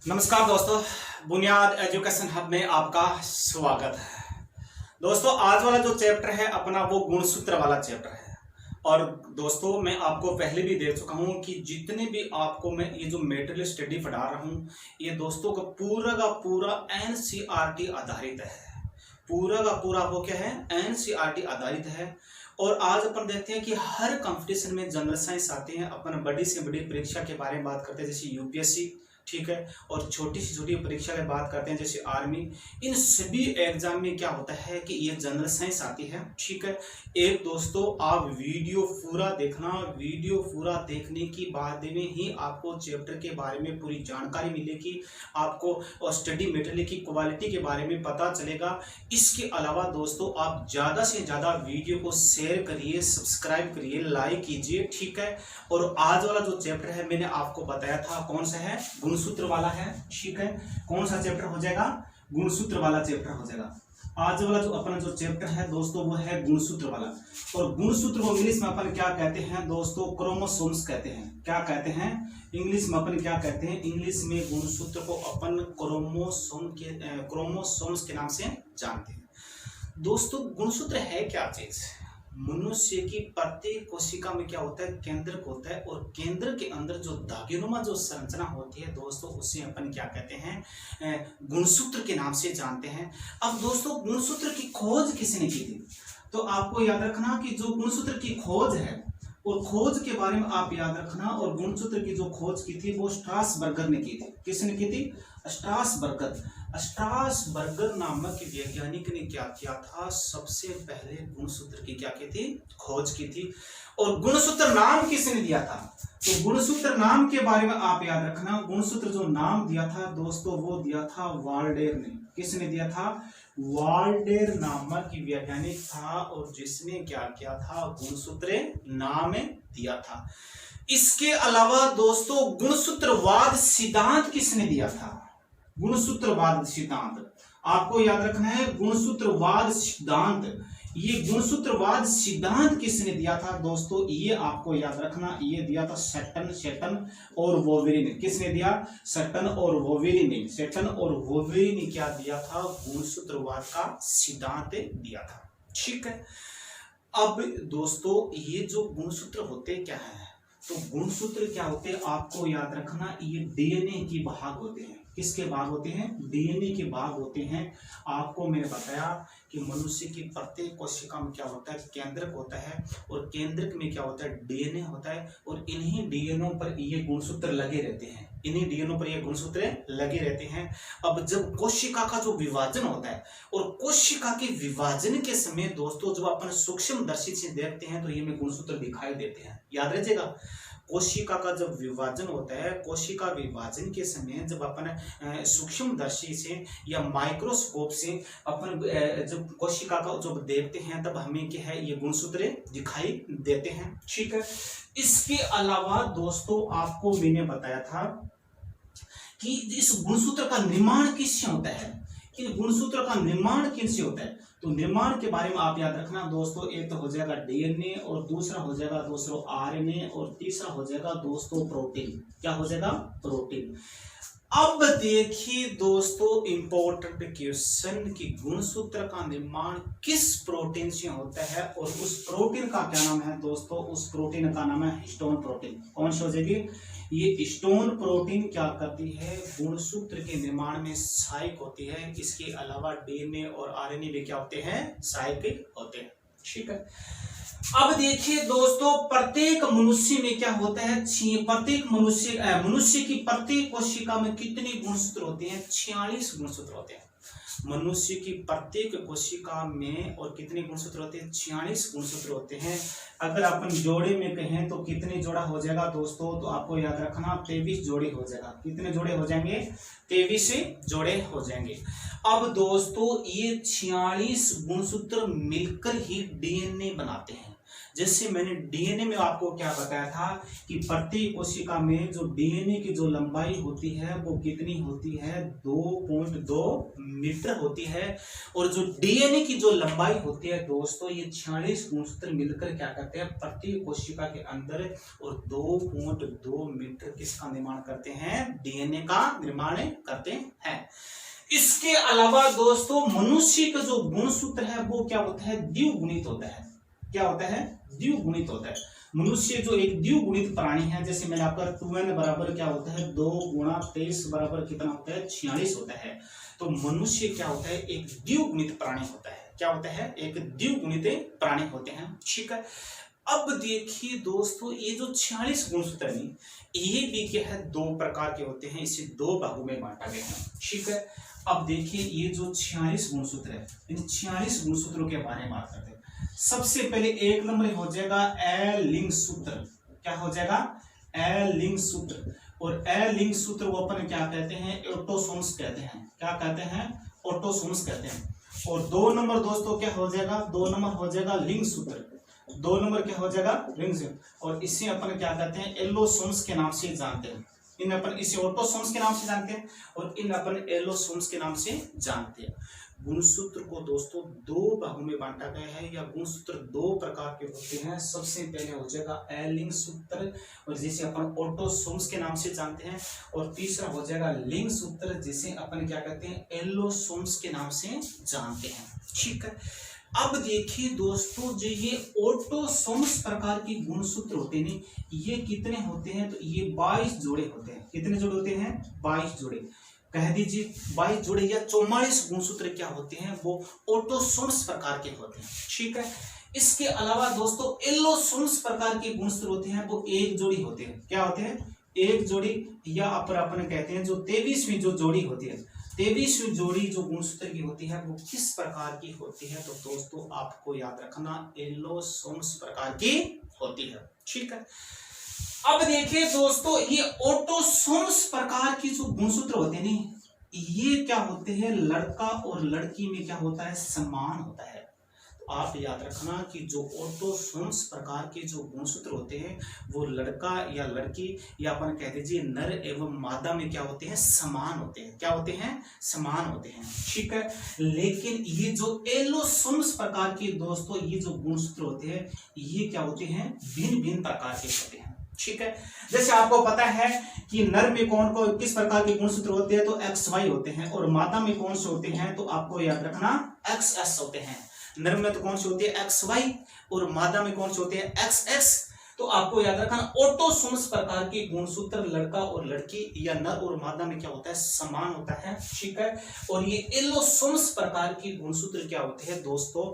नमस्कार दोस्तों, बुनियाद एजुकेशन हब में आपका स्वागत है। दोस्तों आज वाला जो चैप्टर है अपना वो गुणसूत्र वाला चैप्टर है। और दोस्तों मैं आपको पहले भी देख चुका हूं कि जितने भी आपको मैं ये जो मेटेरियल स्टडी पढ़ा रहा हूं ये दोस्तों का पूरा एनसीईआरटी आधारित है। पूरा का पूरा वो क्या है, एनसीईआरटी आधारित है। और आज अपन देखते हैं कि हर कंपटीशन में जनरल साइंस आते हैं, अपन बड़ी से बड़ी परीक्षा के बारे में बात करते हैं जैसे यूपीएससी, ठीक है, और छोटी से छोटी परीक्षा की बात करते हैं जैसे आर्मी। इन सभी एग्जाम में क्या होता है कि ये जनरल साइंस आती है, ठीक है। एक दोस्तों आप वीडियो पूरा देखना, वीडियो पूरा देखने की बाद में ही आपको चैप्टर के बारे में पूरी जानकारी मिलेगी आपको, और स्टडी मटेरियल की क्वालिटी के बारे में पता चलेगा। इसके अलावा दोस्तों आप ज़्यादा से ज़्यादा वीडियो को शेयर करिए, सब्सक्राइब करिए, लाइक कीजिए, ठीक है। और आज वाला जो चैप्टर है मैंने आपको बताया था कौन सा है, गुणसूत्र वाला है, ठीक है। कौन सा चैप्टर हो जाएगा, गुणसूत्र वाला चैप्टर हो जाएगा। आज वाला जो अपना जो चैप्टर है दोस्तों वो है गुणसूत्र वाला। और गुणसूत्र को इंग्लिश में अपन क्या कहते हैं दोस्तों, क्रोमोसोम्स कहते हैं। क्या कहते हैं इंग्लिश में, अपन क्या कहते हैं इंग्लिश में, गुणसूत्र को अपन क्रोमोसोम्स के नाम से जानते हैं। दोस्तों गुणसूत्र है क्या चीज, मनुष्य की प्रत्येक कोशिका में क्या होता है, केंद्रक होता है, और केंद्र के अंदर जो धागेनुमा जो संरचना होती है दोस्तों उसे अपन क्या कहते हैं, गुणसूत्र के नाम से जानते हैं। अब दोस्तों गुणसूत्र की खोज किसने की थी, तो आपको याद रखना कि जो गुणसूत्र की खोज है और खोज के बारे में आप याद रखना, और गुणसूत्र की जो खोज की थी वो स्ट्रासबर्गर ने की थी। किसने की थी, स्ट्रासबर्गर। स्ट्रासबर्गर नामक वैज्ञानिक ने क्या किया था, सबसे पहले गुणसूत्र की क्या की थी, खोज की थी। और गुणसूत्र नाम किसने दिया था, तो गुणसूत्र नाम के बारे में आप याद रखना, गुणसूत्र जो नाम दिया था दोस्तों वो दिया था वाल्डेर ने। किसने दिया था, वाल्डेर नामक वैज्ञानिक था, और जिसने क्या किया था, गुणसूत्र नाम दिया था। इसके अलावा दोस्तों गुणसूत्रवाद सिद्धांत किसने दिया था, गुणसूत्रवाद सिद्धांत आपको याद रखना है, गुणसूत्रवाद सिद्धांत। ये गुणसूत्रवाद सिद्धांत किसने दिया था दोस्तों, ये आपको याद रखना, ये दिया था सेटन और वोवेरी ने। किसने दिया, सेटन और वोवेरी ने। सेटन और वोवेरी ने क्या दिया था, गुणसूत्रवाद का सिद्धांत दिया था, ठीक है। अब दोस्तों ये जो गुणसूत्र होते क्या है, तो गुणसूत्र क्या होते हैं आपको याद रखना, ये डीएनए की भाग होते हैं। किसके भाग होते हैं, डीएनए के भाग होते हैं। आपको मैंने बताया कि मनुष्य की प्रत्येक कोशिका में क्या होता है, केंद्रक होता है, और केंद्रक में क्या होता है, डीएनए होता है, और इन्हीं डीएनए पर ये गुणसूत्र लगे रहते हैं, इन्हीं डीएनए पर ये गुणसूत्र लगे रहते हैं। अब जब कोशिका का जो विभाजन होता है, और कोशिका के विभाजन के समय दोस्तों जब अपन सूक्ष्मदर्शी से देखते हैं तो ये में गुणसूत्र दिखाई देते हैं। याद रखिएगा, कोशिका का जब विभाजन होता है, कोशिका विभाजन के समय जब अपन सूक्ष्मदर्शी से या माइक्रोस्कोप से अपन जब कोशिका का जब देखते हैं तब हमें क्या है, ये गुणसूत्र दिखाई देते हैं, ठीक है। इसके अलावा दोस्तों आपको मैंने बताया था कि इस गुणसूत्र का निर्माण किससे होता है, इन गुणसूत्र का निर्माण किससे होता है, तो निर्माण के बारे में आप याद रखना दोस्तों, एक तो हो जाएगा डीएनए, और दूसरा हो जाएगा दोस्तों आरएनए, और तीसरा हो जाएगा दोस्तों प्रोटीन। क्या हो जाएगा, प्रोटीन। अब देखिए दोस्तों इंपॉर्टेंट क्वेश्चन कि गुणसूत्र का निर्माण किस प्रोटीन से होता है, और उस प्रोटीन का क्या नाम है दोस्तों, उस प्रोटीन का नाम है हिस्टोन प्रोटीन। कौन सी हो जाएगी, ये हिस्टोन प्रोटीन क्या करती है, गुणसूत्र के निर्माण में सहायक होती है। इसके अलावा डीएनए और आरएनए भी क्या होते हैं, सहायक होते हैं, ठीक है। अब देखिए दोस्तों प्रत्येक मनुष्य में क्या होता है, प्रत्येक मनुष्य की प्रत्येक कोशिका में कितने गुणसूत्र होते हैं, 46 गुणसूत्र होते हैं। मनुष्य की प्रत्येक कोशिका में और कितने गुणसूत्र होते हैं, 46 गुणसूत्र होते हैं। अगर अपन जोड़े में कहें तो कितने जोड़ा हो जाएगा दोस्तों, तो आपको याद रखना 23 जोड़े हो जाएगा। कितने जोड़े हो जाएंगे, 23 जोड़े हो जाएंगे। अब दोस्तों ये 46 गुणसूत्र मिलकर ही डीएनए बनाते हैं। जैसे मैंने डीएनए में आपको क्या बताया था कि प्रति कोशिका में जो डीएनए की जो लंबाई होती है वो कितनी होती है, 2.2 मीटर होती है। और जो डीएनए की जो लंबाई होती है दोस्तों, ये 46 गुणसूत्र मिलकर क्या करते हैं प्रति कोशिका के अंदर, और 2.2 मीटर किसका निर्माण करते हैं, डीएनए का निर्माण करते हैं। इसके अलावा दोस्तों मनुष्य का जो गुणसूत्र है वो क्या होता है, द्विगुणित होता है। क्या होता है, द्विगुणित होता है। मनुष्य जो एक द्विगुणित प्राणी है, जैसे मैंने आपका 2n बराबर क्या होता है, 2 गुणा 23 बराबर कितना होता है, 46 होता है। तो मनुष्य क्या होता है, एक द्विगुणित प्राणी होता है। क्या होता है, एक द्विगुणित प्राणी होते हैं। ठीक है, अब देखिए दोस्तों, ये जो 46 गुणसूत्र है ये भी क्या है, 2 प्रकार के होते हैं, इसे 2 भागों में बांटा गया है। ठीक है, अब देखिए ये जो 46 गुणसूत्र है, इन 46 गुणसूत्रों के बारे में बात करते हैं। सबसे पहले एक नंबर हो जाएगा ए लिंग सूत्र। क्या हो जाएगा, ए लिंग सूत्र। और ए लिंग सूत्र को अपन क्या कहते हैं, ऑटोसोम्स कहते हैं। क्या कहते हैं, ऑटोसोम्स कहते हैं। और 2 नंबर दोस्तों क्या हो जाएगा, 2 नंबर हो जाएगा लिंग सूत्र। 2 नंबर क्या हो जाएगा, लिंग सूत्र। और इसे अपन क्या कहते हैं, एलोसोम्स के नाम से जानते हैं। इन अपन इसे ऑटोसोम्स के नाम से जानते हैं और इन अपन एलोसोम्स के नाम से जानते हैं। गुणसूत्र को दोस्तों 2 भागों में बांटा गया है, या गुणसूत्र 2 प्रकार के होते हैं। सबसे पहले हो जाएगा ए लिंग सूत्र, और जिसे अपन ऑटोसोम्स के नाम से जानते हैं। और तीसरा हो जाएगा लिंग सूत्र, जिसे अपन क्या कहते हैं, एलोसोम्स के नाम से जानते हैं। ठीक है, अब देखिए दोस्तों, जो ये ऑटोसोम्स प्रकार के गुणसूत्र होते हैं, ये कितने होते हैं, तो ये 22 जोड़े होते हैं। कितने जोड़े होते हैं, 22 जोड़े। कह दीजिए 22 जोड़े या 44 गुणसूत्र क्या होते हैं, वो ऑटोसोम्स प्रकार के होते हैं। ठीक है, इसके अलावा दोस्तों एलोसोम्स प्रकार के गुणसूत्र होते हैं, वो 1 जोड़ी होते हैं। क्या होते हैं, 1 जोड़ी, या अपन कहते हैं जो 23वीं जो जोड़ी होती है, 23वीं जोड़ी जो गुणसूत्र की होती है वो किस प्रकार की होती है, तो दोस्तों आपको याद रखना एलोसोम्स प्रकार की होती है। ठीक है, अब देखिए दोस्तों, ये ऑटोसोम्स प्रकार की जो गुणसूत्र होते हैं ये क्या होते हैं, लड़का और लड़की में क्या होता है, समान होता है। तो आप याद रखना कि जो ऑटोसोम्स प्रकार के जो गुणसूत्र होते हैं वो लड़का या लड़की, या अपन कह दीजिए नर एवं मादा में क्या होते हैं, समान होते हैं। क्या होते हैं, समान होते हैं। ठीक है, लेकिन ये जो एलोसोम्स प्रकार के दोस्तों ये जो गुणसूत्र होते हैं ये क्या होते हैं, भिन्न भिन्न प्रकार के होते हैं। ठीक है, जैसे आपको पता है कि नर में कौन किस प्रकार के गुणसूत्र होते हैं, तो XY होते हैं। और मादा में कौन से होते हैं, तो आपको याद रखना XX होते हैं। नर में तो कौन से होते हैं, XY, और मादा में कौन से होते हैं, XX। तो आपको याद रखना ऑटोसोम्स प्रकार के गुणसूत्र लड़का और लड़की या नर और मादा में क्या होता है, समान होता है। ठीक है, और ये एलोसोम्स प्रकार के गुणसूत्र क्या होते हैं दोस्तों,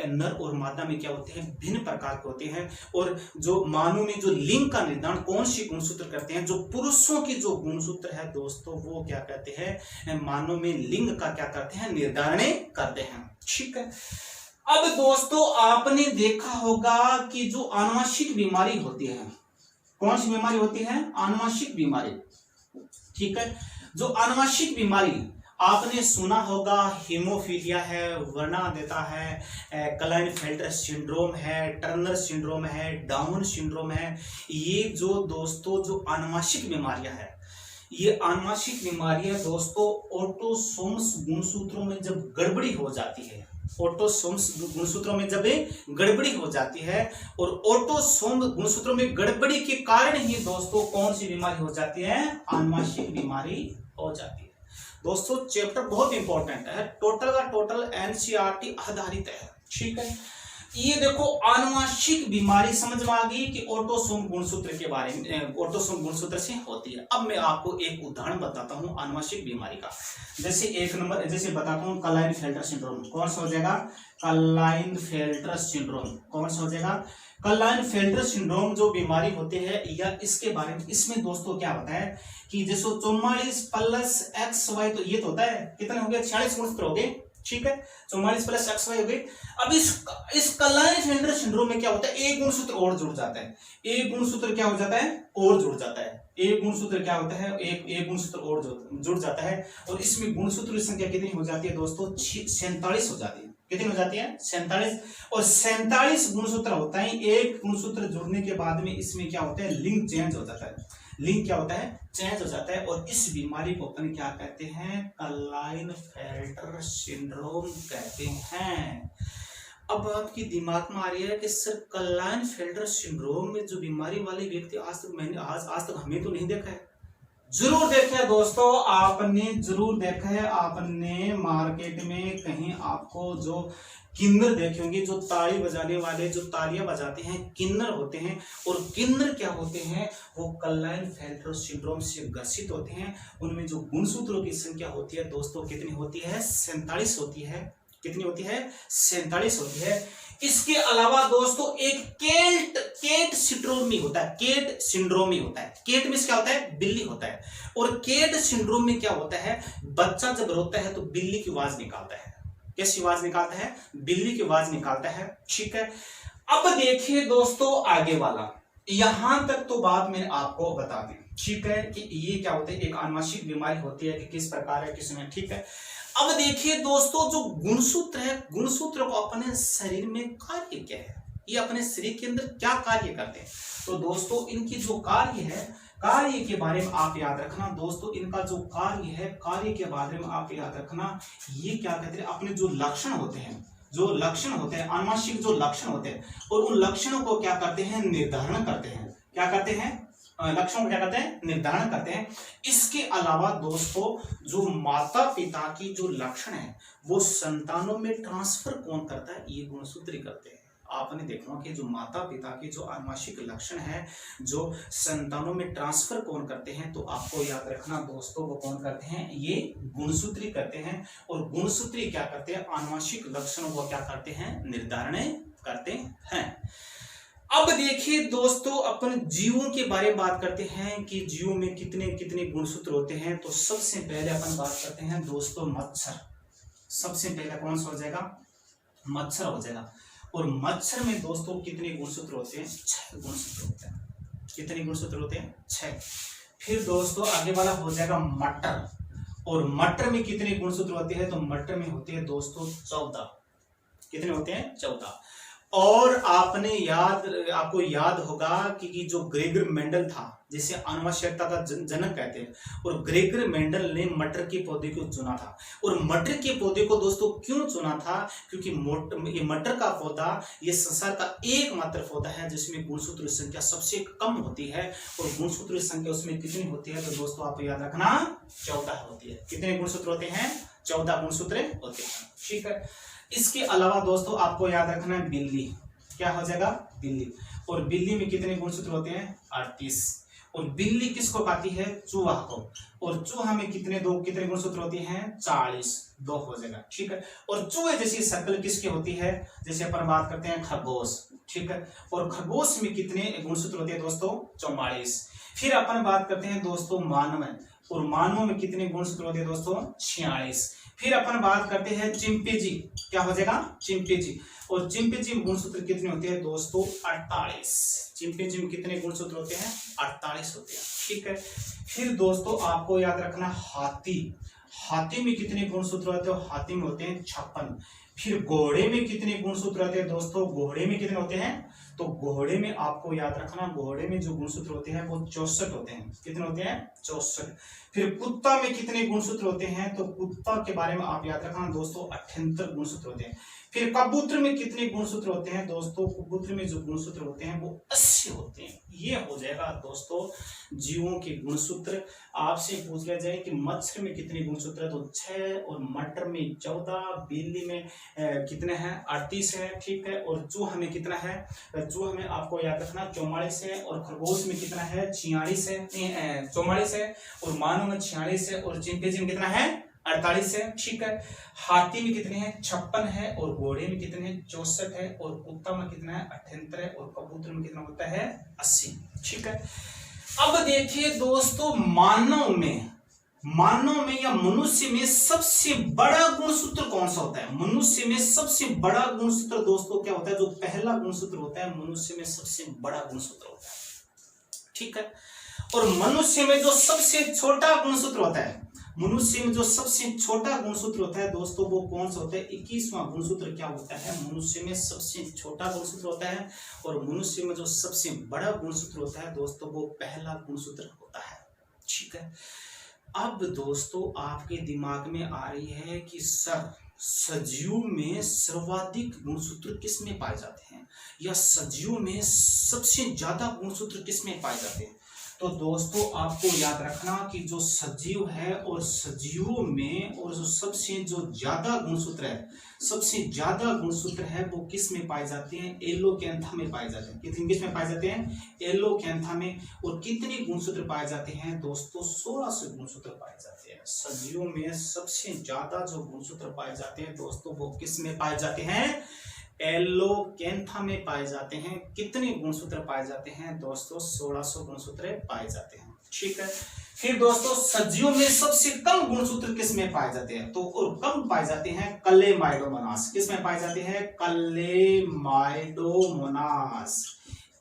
नर और मादा में क्या होते हैं, भिन्न प्रकार के होते हैं। और जो मानव में जो लिंग का निर्धारण कौन सी गुणसूत्र करते हैं, जो पुरुषों की जो गुणसूत्र है दोस्तों वो क्या कहते हैं, मानव में लिंग का क्या करते हैं, निर्धारण करते हैं। ठीक है, अब दोस्तों आपने देखा होगा कि जो आनुवंशिक बीमारी होती है, कौन सी बीमारी होती है, आनुवंशिक बीमारी। ठीक है, जो आनुवंशिक बीमारी आपने सुना होगा, हीमोफीलिया है, वर्ना देता है, क्लाइनफेल्टर सिंड्रोम है, टर्नर सिंड्रोम है, डाउन सिंड्रोम है। ये जो दोस्तों जो आनुवंशिक बीमारियां है, ये आनुवंशिक बीमारियां दोस्तों ऑटोसोम्स गुणसूत्रों में जब गड़बड़ी हो जाती है, ऑटोसोम्स गुणसूत्रों में जब गड़बड़ी हो जाती है, और ऑटोसोम गुणसूत्रों में गड़बड़ी के कारण ही दोस्तों कौन सी बीमारी हो जाती है, आनुवंशिक बीमारी हो जाती है। दोस्तों चैप्टर बहुत इंपॉर्टेंट है, टोटल का टोटल एनसीईआरटी आधारित है। ठीक है, ये देखो आनुवंशिक बीमारी समझ में आ गई कि ऑटोसोम गुणसूत्र के बारे में, ऑटोसोम गुणसूत्र से होती है। अब मैं आपको एक उदाहरण बताता हूं आनुवंशिक बीमारी का। जैसे 1 नंबर, जैसे बताता हूं क्लाइनफेल्टर सिंड्रोम। कौन सा हो जाएगा, क्लाइनफेल्टर सिंड्रोम। कौन सा हो जाएगा, क्लाइनफेल्टर सिंड्रोम जो बीमारी होती है, या इसके बारे में, इसमें दोस्तों क्या होता है कि जैसे 44 + XY, तो ये तो होता है कितने हो गए, 46 गुणसूत्र हो गए। ठीक है, 44 + XY हो गई। अब इस क्लाइनफेल्टर सिंड्रोम में क्या होता है, एक गुणसूत्र और जुड़ जाता है। एक गुणसूत्र क्या हो जाता है, और जुड़ जाता है। एक गुणसूत्र क्या होता है, एक गुणसूत्र और जुड़ जाता है। और इसमें गुणसूत्र की संख्या कितनी हो जाती है दोस्तों, 47 हो जाती है। कितनी हो जाती है 47। और 47 गुणसूत्र होता है। एक गुणसूत्र जुड़ने के बाद में इसमें क्या होता है, लिंक चेंज हो जाता है। लिंक क्या होता है, चेंज हो जाता है। और इस बीमारी को अपन क्या कहते हैं, क्लाइनफेल्टर सिंड्रोम कहते हैं। अब आपके दिमाग में आ रही है कि सर क्लाइनफेल्टर सिंड्रोम में जो बीमारी वाले व्यक्ति आज तक हमें तो नहीं देखा है। जरूर देखा है दोस्तों, आपने जरूर देखा है। आपने मार्केट में कहीं आपको जो किन्नर देखे होंगे, जो ताली बजाने वाले, जो तालियां बजाते हैं, किन्नर होते हैं। और किन्नर क्या होते हैं, वो क्लाइनफेल्टर सिंड्रोम से ग्रसित होते हैं। उनमें जो गुणसूत्रों की संख्या होती है दोस्तों कितनी होती है, 47 होती है। कितनी होती है, 47 होती है। इसके अलावा दोस्तों एक केट सिंड्रोमी होता है। केट सिंड्रोमी होता है। केट में क्या होता है, बिल्ली होता है। और केट सिंड्रोम में क्या होता है, बच्चा जब रोता है तो बिल्ली की आवाज निकालता है। कैसी आवाज निकालता है, बिल्ली की आवाज निकालता है। ठीक है, अब देखिए दोस्तों आगे वाला, यहां तक तो बात मैंने आपको बता दी। ठीक है, कि ये क्या होता है, एक आनुवंशिक बीमारी होती है कि किस प्रकार है, किसमें। ठीक है, अब देखिए दोस्तों जो गुणसूत्र है, गुणसूत्र को अपने शरीर में कार्य क्या है, ये अपने शरीर के अंदर क्या कार्य करते हैं। तो दोस्तों इनकी जो कार्य है, कार्य के बारे में आप याद रखना दोस्तों। इनका जो कार्य है, कार्य के बारे में आप याद रखना। ये क्या कहते हैं, अपने जो लक्षण होते हैं, जो लक्षण होते हैं, आनुवंशिक जो लक्षण होते हैं, और उन लक्षणों को क्या करते हैं, निर्धारण करते हैं। क्या करते हैं, लक्षणों को क्या करते हैं, निर्धारण करते हैं। इसके अलावा दोस्तों जो माता पिता की जो लक्षण है वो संतानों में ट्रांसफर कौन करता है, ये गुणसूत्र करते हैं। आपने देखा कि जो माता पिता के जो आनुवंशिक लक्षण है जो संतानों में ट्रांसफर कौन करते हैं, तो आपको याद रखना दोस्तों वो कौन करते हैं, ये गुणसूत्री करते हैं। और गुणसूत्री क्या करते हैं, आनुवंशिक लक्षणों को क्या करते हैं, निर्धारण करते हैं। अब देखिए दोस्तों अपन जीवों के बारे में बात करते हैं कि जीवों में कितने कितने गुणसूत्र होते हैं। तो सबसे पहले अपन बात करते हैं दोस्तों मच्छर। सबसे पहले कौन सा हो जाएगा, मच्छर हो जाएगा। और मच्छर में दोस्तों कितने गुणसूत्र होते हैं, 6 गुणसूत्र होते हैं। कितने गुणसूत्र होते हैं, 6। फिर दोस्तों आगे वाला हो जाएगा मटर। और मटर में कितने गुणसूत्र होते हैं, तो मटर में होते हैं दोस्तों 14। कितने होते हैं, 14। और आपको याद होगा कि जो ग्रेगर मेंडल था, जिसे आनुवंशिकता का जनक कहते हैं, और ग्रेगर मेंडल ने मटर के पौधे को चुना था। और मटर के पौधे को दोस्तों क्यों चुना था, क्योंकि ये मटर का पौधा ये संसार का एकमात्र पौधा है जिसमें गुणसूत्र संख्या सबसे कम होती है। और गुणसूत्र संख्या उसमें कितनी होती है, तो दोस्तों आप याद रखना 14 होती है। कितने गुणसूत्र होते हैं, 14 गुणसूत्र होते हैं। ठीक है, इसके अलावा दोस्तों आपको याद रखना है बिल्ली। क्या हो जाएगा, बिल्ली। और बिल्ली में कितने गुणसूत्र होते हैं, 38। और बिल्ली किसको खाती है, चूहा को। और चूहा में कितने गुणसूत्र होते हैं, 40, 2 हो जाएगा। ठीक है, और चूहे जैसी शक्ल किसकी होती है, जैसे अपन बात करते हैं खरगोश। ठीक है, और खरगोश में कितने गुणसूत्र होते हैं दोस्तों, 44। फिर अपन बात करते हैं दोस्तों मानव, और मानव में कितने गुणसूत्र होते हैं दोस्तों, 46। फिर अपन बात करते हैं चिंपैंजी। क्या हो जाएगा, चिंपैंजी। और चिंपैंजी में गुणसूत्र कितने होते हैं दोस्तों, 48। चिंपैंजी में कितने गुणसूत्र होते हैं, 48 होते हैं। ठीक है, फिर दोस्तों आपको याद रखना हाथी। हाथी में कितने गुणसूत्र होते हैं, हाथी में होते हैं 56। फिर घोड़े में कितने गुणसूत्र होते हैं दोस्तों, घोड़े में कितने होते हैं, तो घोड़े में आपको याद रखना, घोड़े में जो गुणसूत्र होते हैं वो 64 होते हैं। कितने होते हैं, 64। फिर कुत्ता में कितने गुणसूत्र होते हैं, तो कुत्ता के बारे में आप याद रखना दोस्तों 78 गुणसूत्र होते हैं। फिर कबूतर में कितने गुणसूत्र होते हैं दोस्तों, कबूतर में जो गुणसूत्र होते हैं वो 80 होते हैं। ये हो जाएगा दोस्तों जीवों के गुणसूत्र। आपसे पूछ लिया जाए कि मच्छर में कितने गुणसूत्र है, तो 6। और मटर में 14, बिल्ली में कितने हैं, 38 है। ठीक है, और चूहा में कितना है, चूहा में आपको याद रखना 44 है। और खरगोश में कितना है, 46 है, 44 है। और मानव में 46 है। और चिंपैंजी में कितना है, 48 है। ठीक है, हाथी में कितने हैं, 56 है। और घोड़े में कितने हैं, 64 है। और कुत्ता में कितना है, 78 है। और कबूतर में कितना होता है, 80। ठीक है, अब देखिए दोस्तों मानव में या मनुष्य में सबसे बड़ा गुणसूत्र कौन सा होता है। मनुष्य में सबसे बड़ा गुणसूत्र दोस्तों क्या होता है, जो पहला गुणसूत्र होता है मनुष्य में सबसे बड़ा गुणसूत्र होता है। ठीक है, और मनुष्य में जो सबसे छोटा गुणसूत्र होता है मनुष्य में जो सबसे छोटा गुणसूत्र होता है दोस्तों वो कौन सा होता है? 21वां गुणसूत्र क्या होता है? मनुष्य में सबसे छोटा गुणसूत्र होता है। और मनुष्य में जो सबसे बड़ा गुणसूत्र होता है दोस्तों वो पहला गुणसूत्र होता है। ठीक है, अब दोस्तों आपके दिमाग में आ रही है कि सर सजीव में सर्वाधिक गुणसूत्र किस में पाए जाते हैं, या सजीव में सबसे ज्यादा गुणसूत्र किस में पाए जाते हैं? तो दोस्तों आपको याद रखना कि जो सजीव है और सजीवों में और जो सबसे जो ज्यादा गुणसूत्र है, सबसे ज्यादा गुणसूत्र है वो किस में पाए जाते हैं? एलोकैंथा में पाए जाते हैं। किस में पाए जाते हैं? एलोकैंथा में। और कितने गुणसूत्र पाए जाते हैं दोस्तों? 1600 गुणसूत्र पाए जाते हैं। सजीवों में सबसे ज्यादा जो गुणसूत्र पाए जाते हैं दोस्तों वो किस में पाए जाते हैं? एलोकैंथा में पाए जाते हैं। कितने गुणसूत्र पाए जाते हैं दोस्तों? 1600 गुणसूत्र पाए जाते हैं। ठीक है, फिर दोस्तों सजीवों में सबसे कम गुणसूत्र किस में पाए जाते हैं? तो और कम पाए जाते हैं कलेमाइडोमोनास। किस में पाए जाते हैं? कलेमाइडोमोनास।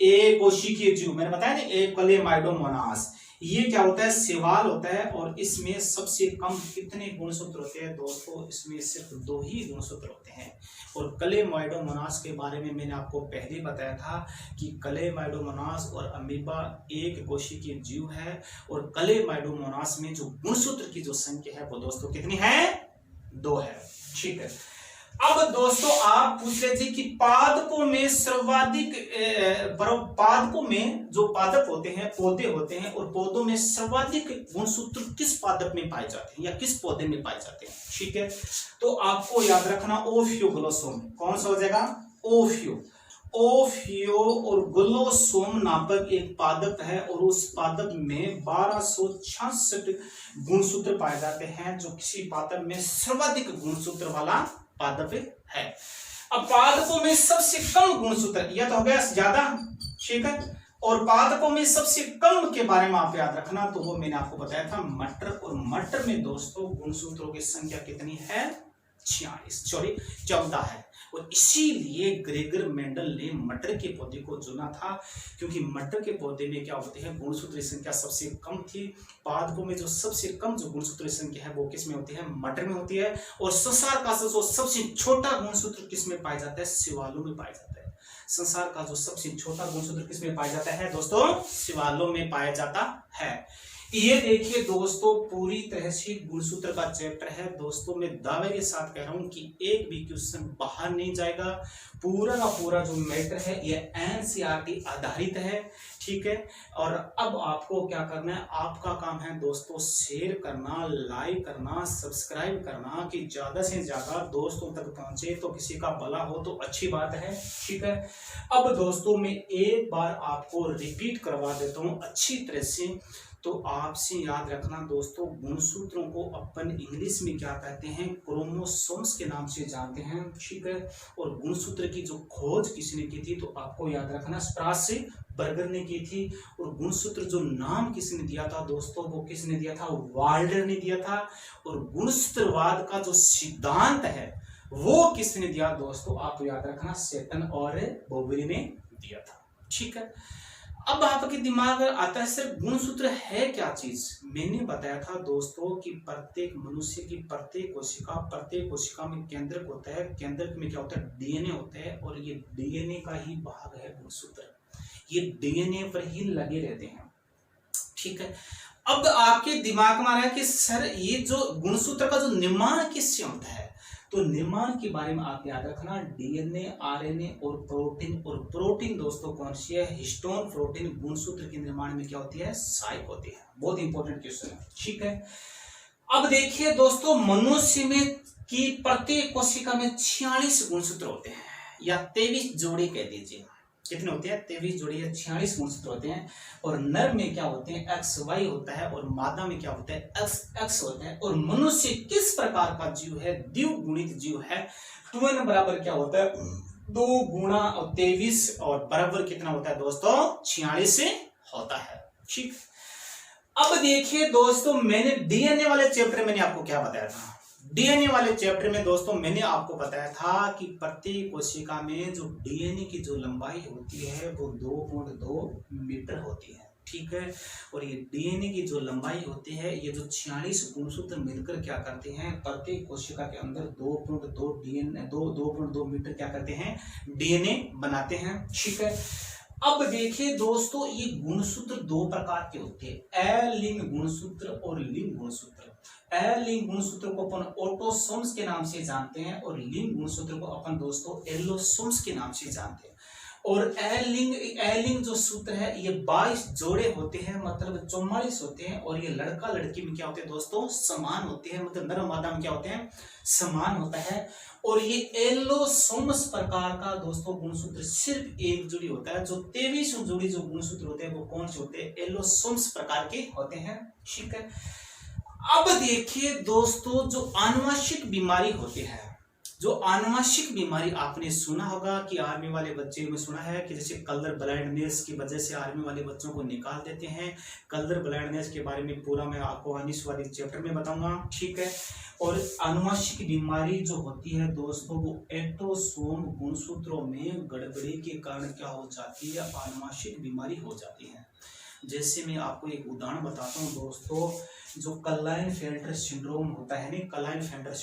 एक कोशिकीय जीव, मैंने बताया ना, एक कलेमाइडोमोनास। ये क्या होता है? शैवाल होता है। और इसमें सबसे कम कितने गुणसूत्र होते हैं दोस्तों? इसमें सिर्फ 2 ही गुणसूत्र होते हैं। और कलेमाइडोमोनास के बारे में मैंने आपको पहले बताया था कि कलेमाइडोमोनास और अमीबा एक कोशिकीय जीव है। और कलेमाइडोमोनास में जो गुणसूत्र की जो संख्या है वो दोस्तों कितनी है? 2 है। ठीक है, अब दोस्तों आप पूछ रहे थे कि पादपों में सर्वाधिक पादपों में जो पादप होते हैं, पौधे होते हैं, और पौधों में सर्वाधिक गुणसूत्र किस पादप में पाए जाते हैं या किस पौधे में पाए जाते हैं? ठीक है, तो आपको याद रखना ओफियोग्लोसोम। कौन सा हो जाएगा? ओफियो और ग्लोसोम नामक एक पादप है। और उस पादप में 1266 गुणसूत्र पाए जाते हैं, जो किसी पादप में सर्वाधिक गुणसूत्र वाला पादप है। अब पादपों में सबसे कम गुणसूत्र, यह तो हो गया ज्यादा। ठीक है, और पादपों में सबसे कम के बारे में आप याद रखना, तो वो मैंने आपको बताया था मटर। और मटर में दोस्तों गुणसूत्रों की संख्या कितनी है? 14 है। और इसीलिए ग्रेगर मेंडल ने मटर के पौधे को चुना था, क्योंकि मटर के पौधे में क्या होते हैं? गुणसूत्र संख्या सबसे कम थी। पादपों में जो सबसे कम जो गुणसूत्र संख्या है वो किस में होती है? मटर में होती है। और संसार का जो सबसे छोटा गुणसूत्र किस में पाया जाता है? शैवालों में पाया जाता है। संसार का जो सबसे छोटा गुणसूत्र किस में पाया जाता है दोस्तों? शैवालों में पाया जाता है। ये देखिए दोस्तों पूरी तरह से गुणसूत्र का चैप्टर है दोस्तों। मैं दावे के साथ कह रहा हूं कि एक भी क्वेश्चन बाहर नहीं जाएगा। पूरा का पूरा जो मैटर है ये एनसीईआरटी आधारित है। ठीक है, और अब आपको क्या करना है? आपका काम है दोस्तों शेयर करना, लाइक करना, सब्सक्राइब करना, कि ज्यादा से ज्यादा दोस्तों तक पहुंचे, तो किसी का भला हो तो अच्छी बात है। ठीक है, अब दोस्तों मैं एक बार आपको रिपीट करवा देता हूं अच्छी तरह से। तो आपसे याद रखना दोस्तों, गुणसूत्रों को अपन इंग्लिश में क्या कहते हैं? क्रोमोसोम्स के नाम से जानते हैं। ठीक है, और गुणसूत्र की जो खोज किसने की थी? तो आपको याद रखना स्ट्रासबर्गर ने की थी। और गुणसूत्र जो नाम किसने दिया था दोस्तों? वो किसने दिया था? वाल्डर ने दिया था। और गुणसूत्रवाद का जो सिद्धांत है वो किसने दिया दोस्तों? आप याद रखना सेटन और बोवेरी ने दिया था। ठीक है, अब आपके दिमाग में आता है सर गुणसूत्र है क्या चीज? मैंने बताया था दोस्तों कि प्रत्येक मनुष्य की प्रत्येक कोशिका में केंद्रक होता है। केंद्रक में क्या होता है? डीएनए होता है। और ये डीएनए का ही भाग है गुणसूत्र। ये डीएनए पर ही लगे रहते हैं। ठीक है, अब आपके दिमाग में आ रहा है कि सर ये जो गुणसूत्र का जो निर्माण किससे होता है? तो निर्माण के बारे में आप याद रखना, डीएनए, आरएनए और प्रोटीन। और प्रोटीन दोस्तों कौन सी है? हिस्टोन प्रोटीन गुणसूत्र के निर्माण में क्या होती है? सहायक होती है। बहुत इंपॉर्टेंट क्वेश्चन है। ठीक है, अब देखिए दोस्तों मनुष्य में की प्रत्येक कोशिका में 46 गुणसूत्र होते हैं, या 23 जोड़ी कह दीजिए। कितने होते हैं? 23 जोड़ी या 46 गुणसूत्र होते हैं। और नर में क्या होते हैं? XY होता है। और मादा में क्या होता है? XX होता है। और मनुष्य किस प्रकार का जीव है? द्विगुणित जीव है। 2n बराबर क्या होता है? 2 गुणा 23 और बराबर कितना होता है दोस्तों? 46 होता है। ठीक, अब देखिए दोस्तों मैंने डीएनए वाले चैप्टर में आपको क्या बताया था? डीएनए वाले चैप्टर में दोस्तों मैंने आपको बताया था कि प्रत्येक कोशिका में जो डीएनए की जो लंबाई होती है वो 2.2 मीटर होती है। ठीक है। और ये डीएनए की जो लंबाई होती है, ये जो 46 गुणसूत्र मिलकर क्या करते हैं, प्रत्येक कोशिका के अंदर 2.2 मीटर क्या करते हैं, डीएनए बनाते हैं, ठीक है। अब देखिए दोस्तों, ये गुणसूत्र दो प्रकार के होते हैं, अलिंग गुणसूत्र और लिंग गुणसूत्र। अलिंग गुणसूत्र को अपन ऑटोसोम्स के नाम से जानते हैं और लिंग गुणसूत्र को अपन दोस्तों एलोसोम्स के नाम से जानते हैं। और अलिंग जो सूत्र है ये 22 जोड़े होते हैं, मतलब 44 होते हैं। और ये लड़का लड़की में क्या होते हैं दोस्तों, समान होते हैं, मतलब नर मादा में क्या होते हैं, समान होता है। और ये एलोसोम्स प्रकार का दोस्तों गुणसूत्र सिर्फ एक जोड़ी होता है। जो 23 जोड़ी जो गुणसूत्र होते हैं वो कौन से होते हैं, एलोसोम्स प्रकार के होते हैं, ठीक है। अब देखिए दोस्तों, जो आनुवंशिक बीमारी होती है, जो आनुवंशिक बीमारी आपने सुना होगा कि आर्मी वाले बच्चे में सुना है कि जैसे कलर ब्लाइंडनेस की वजह से आर्मी वाले बच्चों को निकाल देते हैं। कलर ब्लाइंडनेस के बारे में पूरा मैं आपको आने वाले चैप्टर में बताऊंगा, ठीक है। और आनुवंशिक बीमारी जो होती है दोस्तों, वो ऑटोसोम गुणसूत्रों में गड़बड़ी के कारण क्या हो जाती है, आनुवंशिक बीमारी हो जाती है। जैसे मैं आपको एक उदाहरण बताता हूँ दोस्तों, जो क्लाइनफेल्टर सिंड्रोम होता है नहीं, क्लाइनफेल्टर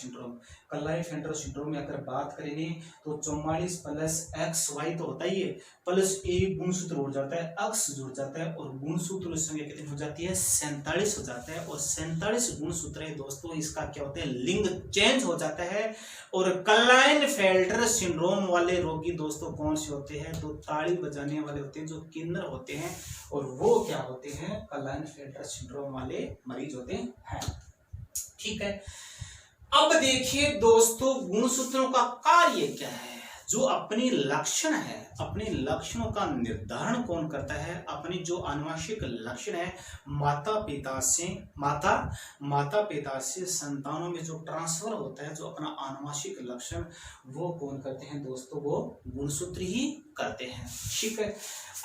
सिंड्रोम में अगर बात करेंगे तो 44 प्लस XY तो होता ही है, प्लस एक गुणसूत्र जुड़ जाता है, अक्स जुड़ जाता है और गुणसूत्र संख्या कितनी हो जाती है, 47 हो जाता है। और 47 गुणसूत्र है दोस्तों, इसका क्या होता है, लिंग चेंज हो जाता है। और क्लाइनफेल्टर सिंड्रोम वाले रोगी दोस्तों कौन से होते हैं, तो ताली बजाने वाले होते हैं, जो किन्नर होते हैं, और वो क्या होते हैं, क्लाइनफेल्टर सिंड्रोम वाले मरीज होते हैं, ठीक है। अब देखिए दोस्तों, गुणसूत्रों का कार्य क्या है, जो अपनी लक्षण है, अपने लक्षणों का निर्धारण कौन करता है, अपनी जो आनुवंशिक लक्षण है माता पिता से संतानों में जो ट्रांसफर होता है, जो अपना आनुवंशिक लक्षण वो कौन करते हैं दोस्तों, वो गुणसूत्र ही करते हैं, ठीक है।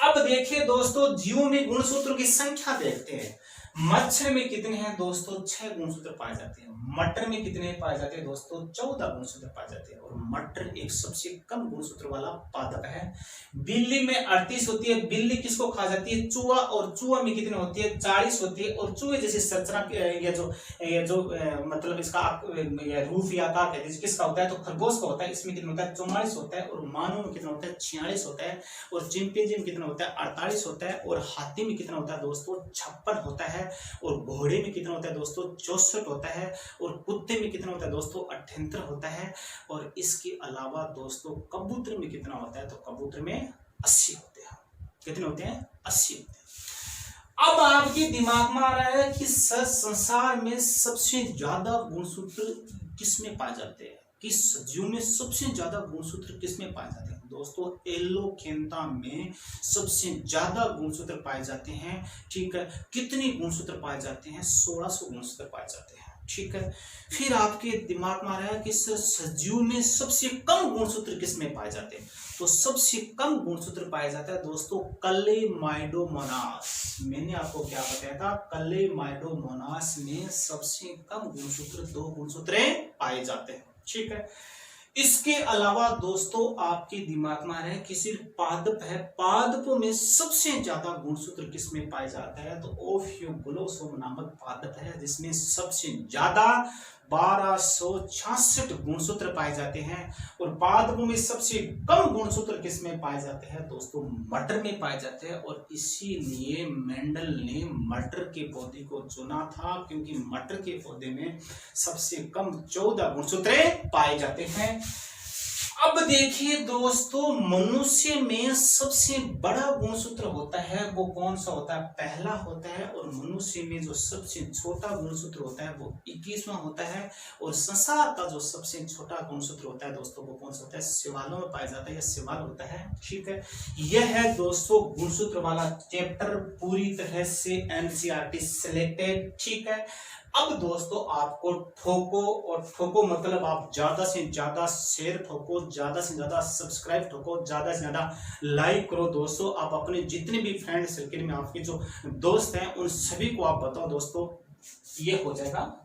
अब देखिए दोस्तों, जीवों में गुणसूत्रों की संख्या देखते हैं। मच्छर में कितने हैं दोस्तों, 6 गुणसूत्र पाए जाते हैं। मटर में कितने पाए जाते हैं दोस्तों, 14 गुणसूत्र पाए जाते हैं। और मटर एक सबसे कम गुणसूत्र वाला पादप है। बिल्ली में 38 होती है। बिल्ली किसको खा जाती है, चूहा, और चूहा में कितने होती है, 40 होती है। और चूहे जैसे संरचना ये जो मतलब इसका रूप या आकार है किसका होता है, तो खरगोश का होता है, इसमें कितना होता है, 44 होता है। और मानव में कितना होता है, 46 होता है। और चिंपैंजी में कितना होता है, 48 होता है। और हाथी में कितना होता है दोस्तों, 56 होता है। और घोड़े में कितना होता है दोस्तों, 64 होता है। और कुत्ते में कितना होता है दोस्तों, 78 होता है। और इसके अलावा दोस्तों कबूतर में कितना होता है, तो कबूतर में 80 होते हैं। कितने होते हैं, 80 होते हैं। अब आपके दिमाग में आ रहा है कि संसार में सबसे ज्यादा गुणसूत्र किसमें पाए जाते हैं, किस सजीव में सबसे ज्यादा गुणसूत्र किसमें पाए जाते हैं दोस्तों, एलोकेंथा में सबसे ज्यादा गुणसूत्र पाए जाते हैं, ठीक है। कितने गुणसूत्र पाए जाते हैं, 1600 गुणसूत्र पाए जाते हैं, ठीक है। फिर आपके दिमाग में आ रहा है कि सजीव में सबसे कम गुणसूत्र किसमें पाए जाते हैं, तो सबसे कम गुणसूत्र पाया जाता है दोस्तों क्लेमाइडोमोनास। मैंने आपको क्या बताया था, क्लेमाइडोमोनास में सबसे कम गुणसूत्र 2 गुणसूत्र पाए जाते हैं, ठीक है। इसके अलावा दोस्तों आपके दिमाग में आ रहा है कि सिर्फ पादप है, पादपों में सबसे ज्यादा गुणसूत्र किसमें पाया जाता है, तो ओफियोग्लोसोम नामक पादप है, जिसमें सबसे ज्यादा 1266 गुणसूत्र पाए जाते हैं। और पादपों में सबसे कम गुणसूत्र किसमें पाए जाते हैं दोस्तों, मटर में पाए जाते हैं। और इसीलिए मेंडल ने मटर के पौधे को चुना था, क्योंकि मटर के पौधे में सबसे कम 14 गुणसूत्र पाए जाते हैं। अब देखिए दोस्तों, मनुष्य में सबसे बड़ा गुणसूत्र होता है वो कौन सा होता है, पहला होता है। और मनुष्य में जो सबसे छोटा गुणसूत्र होता है वो 21वां होता है। और संसार का जो सबसे छोटा गुणसूत्र होता है दोस्तों वो कौन सा होता है, शैवालों में पाया जाता है, यह शैवाल होता है, ठीक है। यह है दोस्तों गुणसूत्र वाला चैप्टर पूरी तरह से एनसीईआरटी सिलेक्टेड, ठीक है। अब दोस्तों आपको ठोको, और ठोको मतलब आप ज्यादा से ज्यादा शेयर ठोको, ज्यादा से ज्यादा सब्सक्राइब ठोको, ज्यादा से ज्यादा लाइक करो दोस्तों। आप अपने जितने भी फ्रेंड सर्किल में आपके जो दोस्त हैं उन सभी को आप बताओ दोस्तों, ये हो जाएगा